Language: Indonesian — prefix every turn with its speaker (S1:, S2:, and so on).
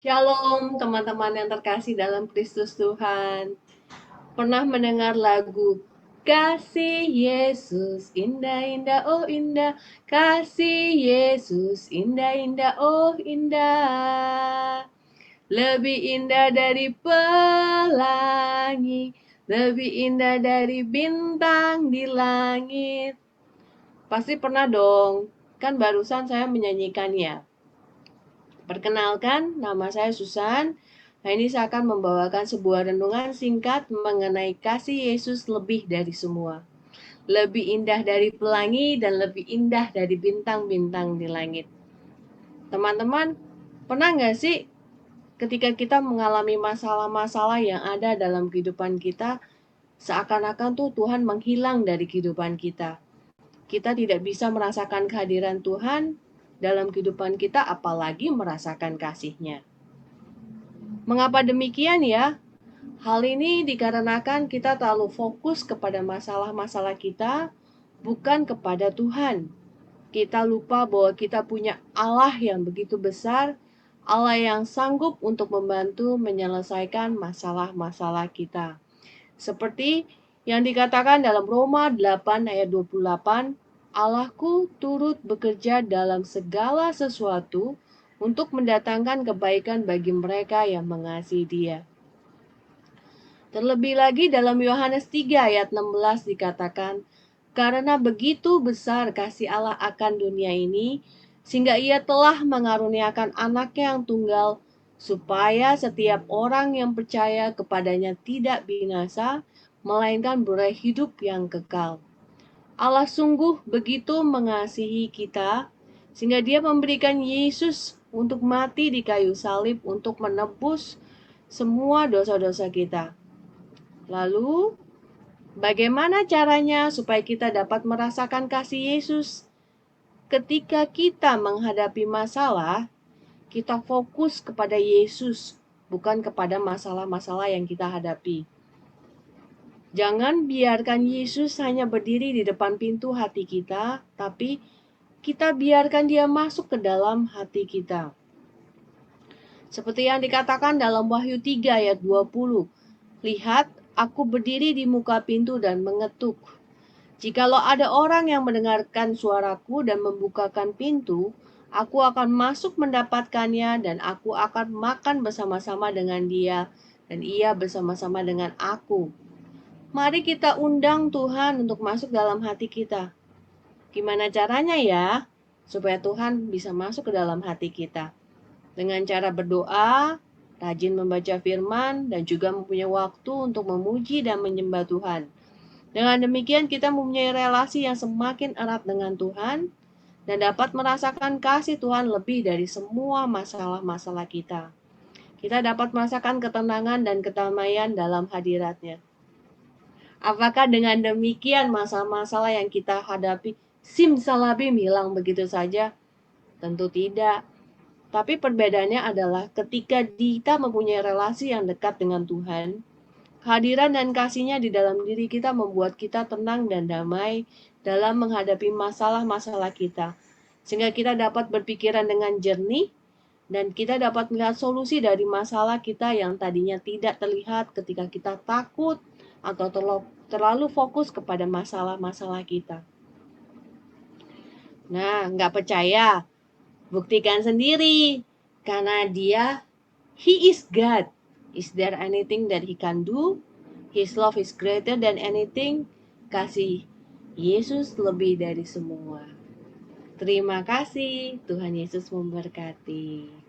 S1: Shalom teman-teman yang terkasih dalam Kristus Tuhan. Pernah mendengar lagu Kasih Yesus indah-indah oh indah, kasih Yesus indah-indah oh indah. Lebih indah dari pelangi, lebih indah dari bintang di langit. Pasti pernah dong, kan barusan saya menyanyikannya. Perkenalkan, nama saya Susan. Nah, ini saya akan membawakan sebuah renungan singkat mengenai kasih Yesus lebih dari semua. Lebih indah dari pelangi dan lebih indah dari bintang-bintang di langit. Teman-teman, pernah nggak sih ketika kita mengalami masalah-masalah yang ada dalam kehidupan kita, seakan-akan tuh Tuhan menghilang dari kehidupan kita. Kita tidak bisa merasakan kehadiran Tuhan dalam kehidupan kita, apalagi merasakan kasih-Nya. Mengapa demikian ya? Hal ini dikarenakan kita terlalu fokus kepada masalah-masalah kita, bukan kepada Tuhan. Kita lupa bahwa kita punya Allah yang begitu besar, Allah yang sanggup untuk membantu menyelesaikan masalah-masalah kita. Seperti yang dikatakan dalam Roma 8 ayat 28, Allahku turut bekerja dalam segala sesuatu untuk mendatangkan kebaikan bagi mereka yang mengasihi Dia. Terlebih lagi dalam Yohanes 3 ayat 16 dikatakan, karena begitu besar kasih Allah akan dunia ini, sehingga Ia telah mengaruniakan anaknya yang tunggal, supaya setiap orang yang percaya kepadanya tidak binasa, melainkan beroleh hidup yang kekal. Allah sungguh begitu mengasihi kita, sehingga Dia memberikan Yesus untuk mati di kayu salib untuk menebus semua dosa-dosa kita. Lalu, bagaimana caranya supaya kita dapat merasakan kasih Yesus? Ketika kita menghadapi masalah, kita fokus kepada Yesus, bukan kepada masalah-masalah yang kita hadapi. Jangan biarkan Yesus hanya berdiri di depan pintu hati kita, tapi kita biarkan Dia masuk ke dalam hati kita. Seperti yang dikatakan dalam Wahyu 3 ayat 20. Lihat, aku berdiri di muka pintu dan mengetuk. Jikalau ada orang yang mendengarkan suaraku dan membukakan pintu, aku akan masuk mendapatkannya dan aku akan makan bersama-sama dengan dia dan ia bersama-sama dengan aku. Mari kita undang Tuhan untuk masuk dalam hati kita. Gimana caranya ya? Supaya Tuhan bisa masuk ke dalam hati kita. Dengan cara berdoa, rajin membaca firman, dan juga mempunyai waktu untuk memuji dan menyembah Tuhan. Dengan demikian kita mempunyai relasi yang semakin erat dengan Tuhan dan dapat merasakan kasih Tuhan lebih dari semua masalah-masalah kita. Kita dapat merasakan ketenangan dan kedamaian dalam hadirat-Nya. Apakah dengan demikian masalah-masalah yang kita hadapi simsalabim hilang begitu saja? Tentu tidak. Tapi perbedaannya adalah ketika kita mempunyai relasi yang dekat dengan Tuhan, kehadiran dan kasih-Nya di dalam diri kita membuat kita tenang dan damai dalam menghadapi masalah-masalah kita. Sehingga kita dapat berpikiran dengan jernih dan kita dapat melihat solusi dari masalah kita yang tadinya tidak terlihat ketika kita takut atau terlalu fokus kepada masalah-masalah kita. Nah, nggak percaya? Buktikan sendiri. Karena He is God. Is there anything that He can do? His love is greater than anything. Kasih Yesus lebih dari semua. Terima kasih. Tuhan Yesus memberkati.